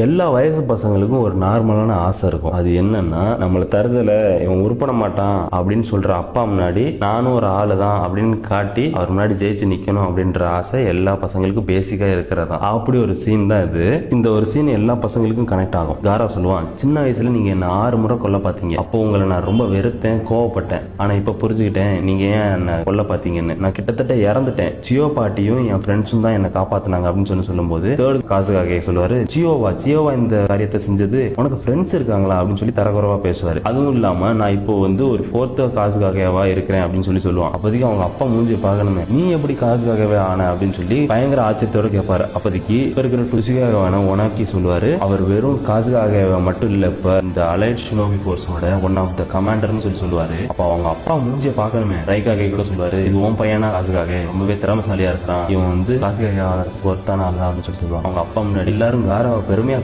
எல்லா வயசு பசங்களுக்கும் ஒரு நார்மலான ஆசை இருக்கும். அது என்னன்னா, நம்மளை தருதல இவன் உருப்பட மாட்டான் அப்படின்னு சொல்ற அப்பா முன்னாடி நானும் ஒரு ஆளு தான் அப்படின்னு காட்டி அவர் முன்னாடி ஜெயிச்சு நிக்கணும் அப்படின்ற ஆசை எல்லா பசங்களுக்கும் பேசிக்கா இருக்கிறதா. அப்படி ஒரு சீன் தான் இது. இந்த ஒரு சீன் எல்லா பசங்களுக்கும் கனெக்ட் ஆகும். காரா சொல்லுவான், சின்ன வயசுல நீங்க என்ன 6 முறை கொல்ல பாத்தீங்க. அப்போ உங்களை நான் ரொம்ப வெறுத்தேன், கோவப்பட்டேன். ஆனா இப்ப புரிஞ்சுக்கிட்டேன் நீங்க ஏன் என்ன கொல்ல பாத்தீங்கன்னு. நான் கிட்டத்தட்ட இறந்துட்டேன். சியோ பாட்டியும் என் ஃப்ரெண்ட்ஸும் தான் என்ன காப்பாத்தினாங்க அப்படின்னு சொல்லும்போது தேர்ட் காசுக்காக சொல்லுவாரு, சியோவா இந்த காரியத்தை செஞ்சது, உனக்கு ஃப்ரெண்ட்ஸ் இருக்காங்களா அப்படின்னு சொல்லி தரக்குறவா பேசுவாரு. அதுவும் இல்லாம நான் இப்போ வந்து ஒரு 4th காசுக்காகவா இருக்கிறேன் அப்படின்னு சொல்லுவான். அப்போதைக்கு அவங்க அப்பா மூஞ்சி பார்க்கணுமே, நீ எப்படி காசுக்காகவே ஆன அப்படின்னு சொல்லி பயங்கர ஆச்சரியத்தோட கேட்பாரு. அப்போதைக்கு இப்ப இருக்கிற டுசிக்காக வேணும் உனக்கி சொல்லுவாரு, அவர் வெறும் காசுக்காக மட்டும் இல்ல, இப்ப இந்த அலைட் ஷினோபி ஃபோர்ஸோட ஒன் ஆஃப் த கமாண்டர்னு சொல்லுவாரு. அப்ப அவங்க அப்பா மூஞ்சிய பார்க்கணுமே. ரைக்காக கூட சொல்லுவாரு, இது உன் பையனா காசுக்காக ரொம்பவே திறமசாலியா இருக்கிறான், இவன் வந்து காசுக்காக ஒருத்தான ஆள் அப்படின்னு சொல்லுவாங்க. அவங்க அப்பா முன்னாடி எல்லாரும் காராவை பெருமையா